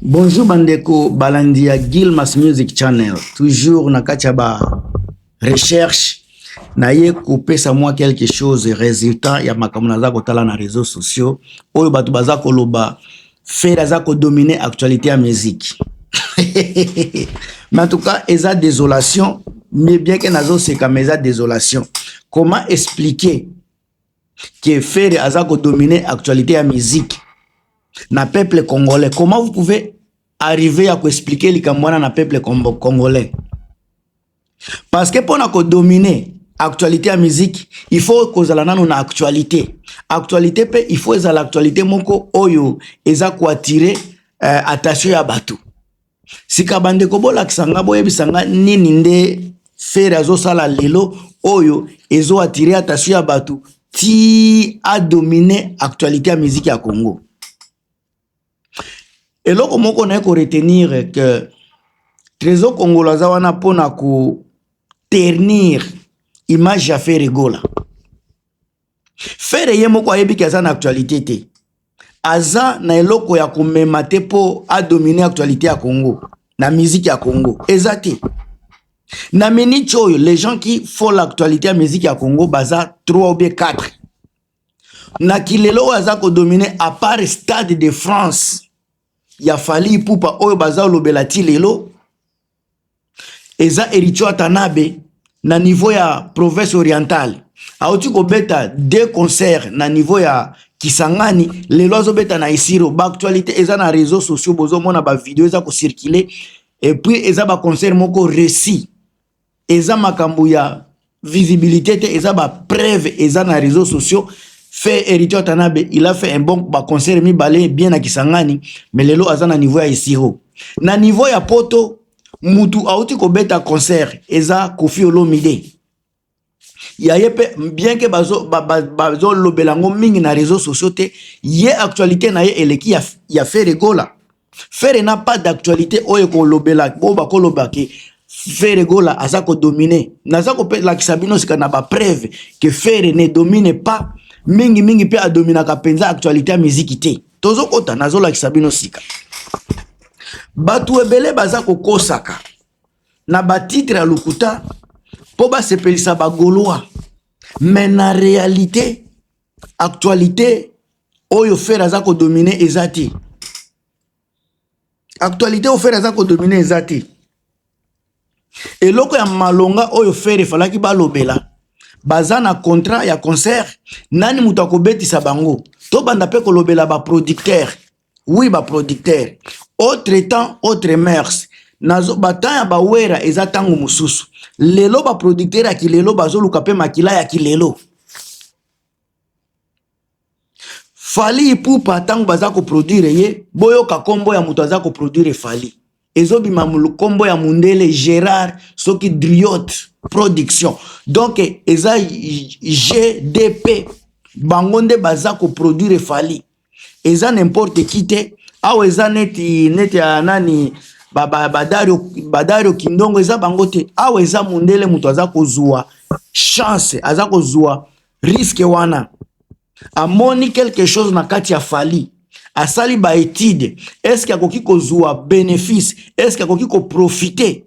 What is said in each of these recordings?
Bonjour bandeko balandia Gilmas Music Channel. Toujours na kati ya ba recherche na ye kopesa moi quelque chose résultat ya makambo naza kotala na réseaux sociaux oyo bato baza koloba faire aza ko dominer actualité ya musique. Mais en tout cas, eza désolation, mais bien que nazo seka mais eza désolation. Comment expliquer que faire aza ko dominer actualité ya musique na peuple congolais? Comment vous pouvez arriver à expliquer les Cambouana na peuple congolais? Parce que pour nous dominer actualité à musique, il faut que nous ayons une actualité. Actualité, il faut que l'actualité moko oyo eza ko attirer attention ya batu. Si kabande ko bola kisanga boye bisanga nini nde faire azo sala lelo oyo ezo attirer attention ya batu ti a dominer actualité à musique ya Congo. Et là, comment on a retenir que Trésor Congolais wana pona ko ternir image ya Faire Gola. Faire yemo kwa yebi kaza na actualité te. Aza na eloko ya komemate po a dominer actualité ya Congo, na musique ya Congo. Ezate. Na minute oyo, les gens qui font l'actualité ya musique ya Congo baza 3 ou bien 4. Na kilelo aza ko dominer à part Stade de France. Ya Fally Ipupa oyo baza lobela ti lelo eza Eritio Atanabe na niveau ya province orientale auti ko beta 2 concerts na niveau ya Kisangani lelo azo beta na Isiro. Ba actualité eza na réseaux sociaux bozo mona ba vidéo eza ko circuler et puis eza ba concert moko récit eza makambo ya visibilité te eza ba preuve eza na réseaux sociaux. Fait Eritio Atanabe, il a fait un bon concert mi balé bien à Kisangani, mais lelo azana niveau ya Isiro. Na niveau ya Poto, mutu auti ko beta concert, eza Koffi Olomide. Ya yepe bien que bazo lobelango mingi na réseaux sociaux te, ye actualité na ye eleki ya Faire Gola. Faire n'a pas d'actualité oyo ko lobela, bo ba ko lobake. Faire Gola aza ko dominer. Naza ko pe la kisabino sika na ba preuve que Faire ne domine pas. Mingi pe a domina ka penza actualité ya musique te. Tozo kota nazo la kisabino sika. Batu ebele baza ko kosaka. Na ba titre ya lukuta po ba sepelisa ba Gaulois. Mais na réalité actualité oyo Faire aza ko dominer ezati. Actualité o Faire aza ko dominer ezati. Eloko ya malonga oyo Faire falaki ba lobela. Bazana contrat ya concert nani mutu akobetisa bango to banda pe kolobela ba producteur. Oui, ba producteur autre temps autre mers nazo batanya ba wera eza tango mususu lelo ba producteur ya kilelo bazoluka pe makila ya kilelo. Fally Ipupa tango baza ko produire ye boyoka kombo ya mutu aza ko produire Fally ezobima mu kombo ya mundele Gérard soki Driot production. Donc eza GDP bangonde baza ko produire Fally eza n'importe qui te aw eza neti nani badario kindongo eza bangote aw eza mundele mutu aza ko zua chance aza ko zua risque wana amoni quelque chose na kati ya Fally asali ba étude est-ce qu'il akoki ko zua bénéfice est-ce qu'il akoki ko profiter.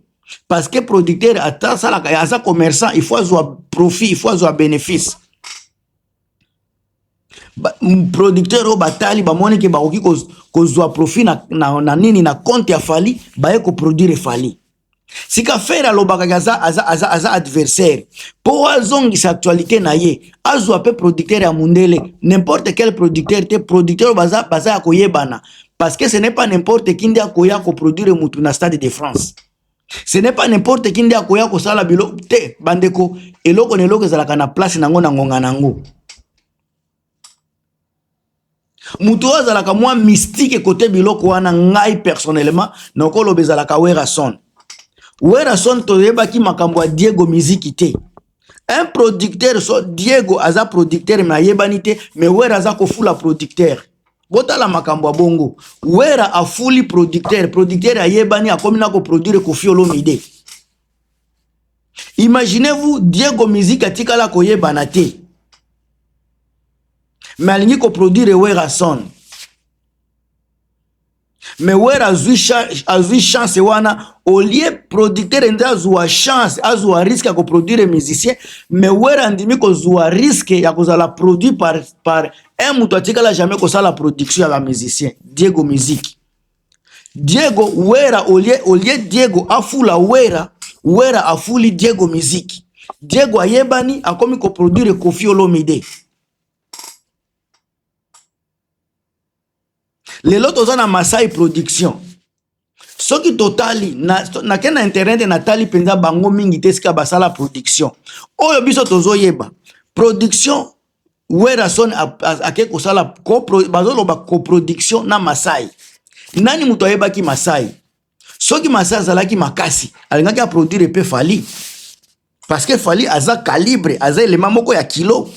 Parce que producteur ata sala asa commerçant il faut avoir profit il faut avoir bénéfice. Producteur o batali ba moni ke ba koki ko zwa profit na nini na compte ya Fally ba ko produire Fally. Sika Faire alobaka aza adversaire po azongisa actualité na ye azwa pe producteur ya mundele n'importe quel producteur te producteur baza ya koyebana parce que ce n'est pas n'importe qui ndia koya ko produire mutu na Stade de France. Ce n'est pas n'importe qui ndia koya ko sala bilo te bandeko eloko neloko ezalaka na place nango na ngonga nango. Mutu azalaka moi mystique côté biloko wana ngai personnellement noko lobezalaka Werason. Werason toyeba ki makambo ya Diego Musique te. Un producteur so Diego aza producteur mais ayebani te mais Wera aza ko fula producteur. Bota la makambo ya bongo. Wera a fuli producteur ayebani akomi na ko produire Koffi Olomide. Imaginez-vous Diego Musique atikala koyebana te. Mais alingi ko produire Werason. mais wera azui chance wana au lieu producteur nda azua chance azua risque ya produire musicien, mais wera ndimi kozua risque ya kozala produit par un mutu atikala jamais kosala production ya ba musicien. Diego Musique, Diego wera au lieu Diego afula wera afuli Diego Musique. Diego ayebani akomi ko produire Koffi Olomide. Lelo toza na Masai production. Soki totali na kena internet na tali penza bango mingi tesika basala production. Oyo biso tozo yeba. Production wera son ake kosala bazoloba coproduction na Masai. Nani mutu ayeba ki Masai? Soki Masai azalaki makasi, alingaki a produire pe Fally. Parce que Fally aza calibre, aza elema moko ya kilo.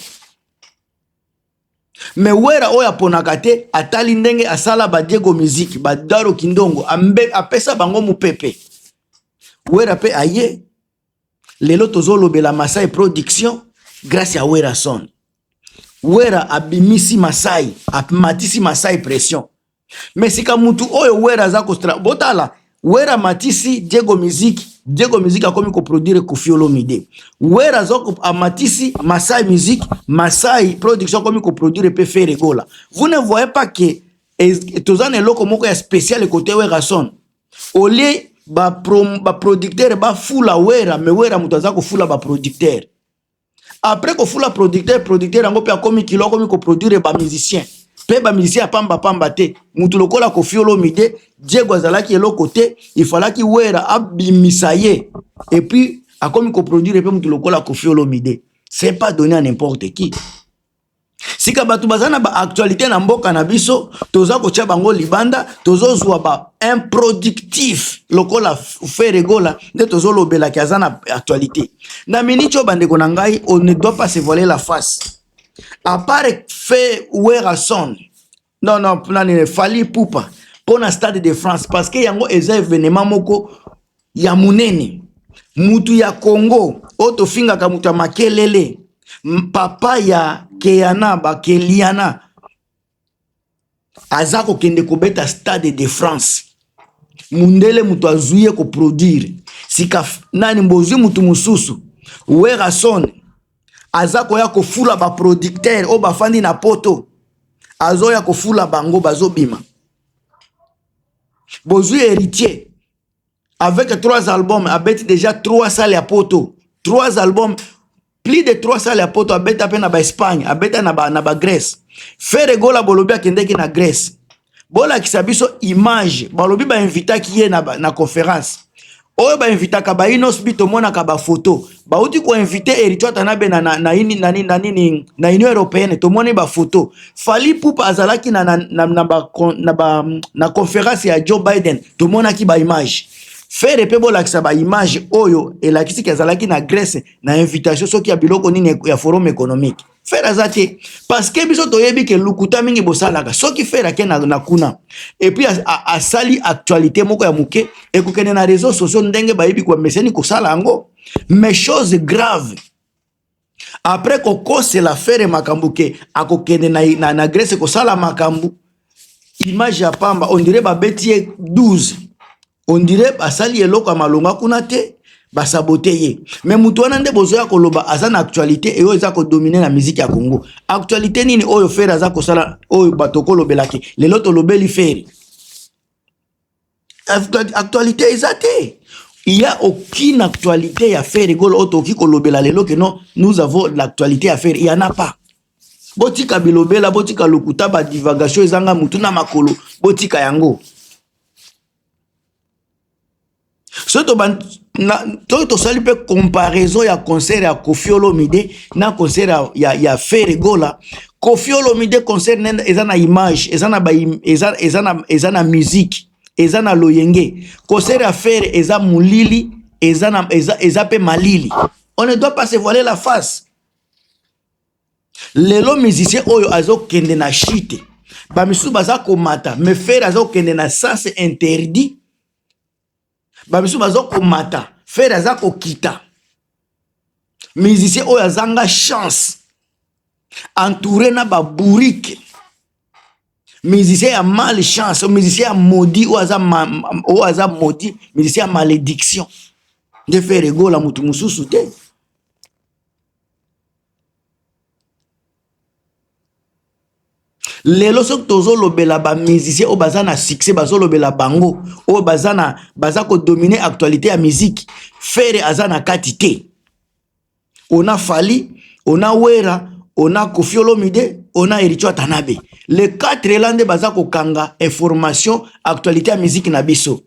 Mais wera oya ponakate atali ndenge asala ba Diego Musique, ba Daro Kindongo, apesa bango mupepe. Wera pe aye, lelo tozolo bela Masai production, grâce à Wera son. Wera abimisi Masai, amatisi Masai pression. Mais sika mutu oyo wera za kostra, botala, wera matisi Diego Musique akomi ko produire Koffi Olomide. Wera zoko amatisi Masai Musique, Masai production akomi ko produire pe Ferregola. Vous ne voyez pas que tozane loko moko ya spécial côté wera son. Olé ba producteur ba fula wera, mais wera mutu za ko fula ba producteur. Après ko fula producteur ango pe akomi kilo akomi ko produire ba musicien. Pe ba musicien pamba te mutu lokola Koffi Olomide Diego azalaki eloko te, il fallait ki wera abimisaye et puis akomi ko produire pe mutu lokola Koffi Olomide. C'est pas donné à n'importe qui. Sika batu bazana ba actualité na mboka na biso toza ko tia bango libanda tozo zwa ba improductif lokola Ferregola nde tozo lobela ki azana actualité. Na minicho bande ko ngai, on ne doit pas se voiler la face. À part fait wera son. Non, Fally Ipupa pour na Stade de France parce que yango eza événement moko ya munene. Mutu ya Congo oto finga ka mutu makelele. Papa ya Keyana ba Keliana azako kende kobeta Stade de France. Mundele mutu azuye ko produire. Sika nani mbozi mutu mususu wera son azako ya kofula ba producteur o bafandi na poto azo ya kofula bango bazo bima bozui héritier avec 3 albums abeti déjà 3 salles à poto 3 albums plus de 3 salles à poto abeti ape na ba Espagne abeti na ba Grèce Ferregola bolobi akendeki na Grèce bola kisabiso image balobi ba invita ki ye na conférence oyo ba invita ka ba inos bito mona ka ba photo ba uti ko inviter Eritrea tanabe na Union Européenne to mona ba photo Fally Ipupa azalaki na conférence ya Joe Biden to mona ki ba image faire pe bola kisa ba image oyo elakisi ki azalaki na Grèce na invitation soki ya biloko nini ya forum économique faire azate parce que biso toyebi ke lukuta mingi bosalaka soki faire ke na kuna et puis a sali actualité moko ya muke et kokene na réseaux sociaux ndenge bayebi kwa meseni ko sala ngo mais chose grave après ko c'est la faire makambu ke akokene na Grèce ko sala makambu image ya pamba on dirait ba betie 12 on dirait basali eloko ya malonga kuna te basabote ye mais mutu wana nde bozoya koloba aza na actualité et oyo eza ko dominer na musique ya Congo. Actualité nini oyo faire aza ko sala oyo batoko lobelaki lelo to lobeli faire actualité ezate. Il y a aucune actualité à faire rigolo auto ki kolobela lelo que non nous avons l'actualité à faire, il y en a pas. Botika bilobela botika lokuta ba divagation ezanga mutu na makolo botika yango. To sali pe comparaison ya concert ya Koffi Olomide na concert ya Ferregola. Koffi Olomide concert ezana image, ezana musique, ezana loyenge. Concert ya Fer eza mulili, eza pe malili. On ne doit pas se voiler la face. Lelo musicien oyo azo kende na shite. Ba misu baza komata, mais Fer azo kende na sens interdit. Bamisu bazoko mata Fer azako kita musicien oyo azanga chance entouré na ba bourrique musicien a malchance, musicien a maudit ou aza maudit, musicien a malédiction de faire ego la mutu mususu te. Lelo sok tozo lobela ba musicien o bazana succès bazo lobela bango o bazana bazako dominer actualité à musique faire azana katité. On a Fally, on a Wera, on a Koffi Olomide, on a Erichwa Tanabe. Les 4 Irlandais bazako kanga information actualité à musique na biso.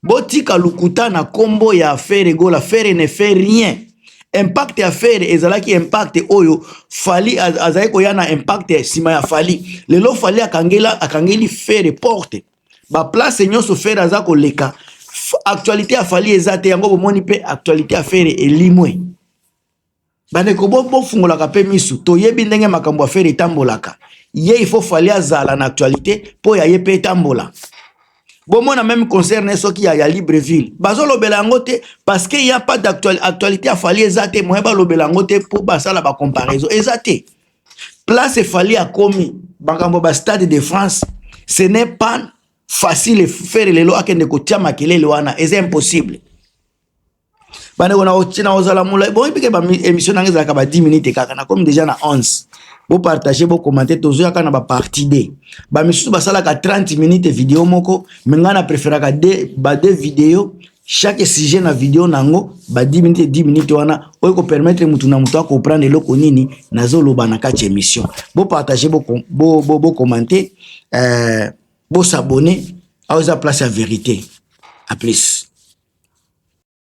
Botika lukuta na kombo ya affaire ego la faire ne fait rien. Impact affaire ezalaki impact oyo Fally azaiko yana impact sima ya Fally. Lelo Fally akangeli faire porte. Ba place nyoso faire azako leka. Actualité a Fally ezate yango bomoni pe actualité affaire elimwe. Bane ko bo fungola ka pe misu to yebi ndenge makambo affaire etambolaka. Ye il faut Fally azala na actualité po ya ye pe etambola. Bon, moi, même concerne ce qui y a Libreville. Bazo lo belangote parce qu'il n'y a pas d'actualité à Fally ezate. Moi, ba lo belangote pour basa la ba comparaison ezate. Place Fally a commis. Bangambo ba Stade de France. Ce n'est pas facile de faire les lois qui ne coûtent makele loana. C'est impossible. Bane on a otina ozala mula. Bon, il y a une émission dans les 10 minutes kaka comme déjà na 11. Vous partagez, vous commentez, tous les ba partie D. Ba misusu basala ka 30 minutes vidéo moko, mengana préféraka deux vidéos, chaque sujet na vidéo nango, ba 10 minutes wana, oyo permettre mutu na mutu comprendre loko nini nazolo ba na kati émission. Vous partagez, vous commentez, vous s'abonner, à osa place à vérité. À plus.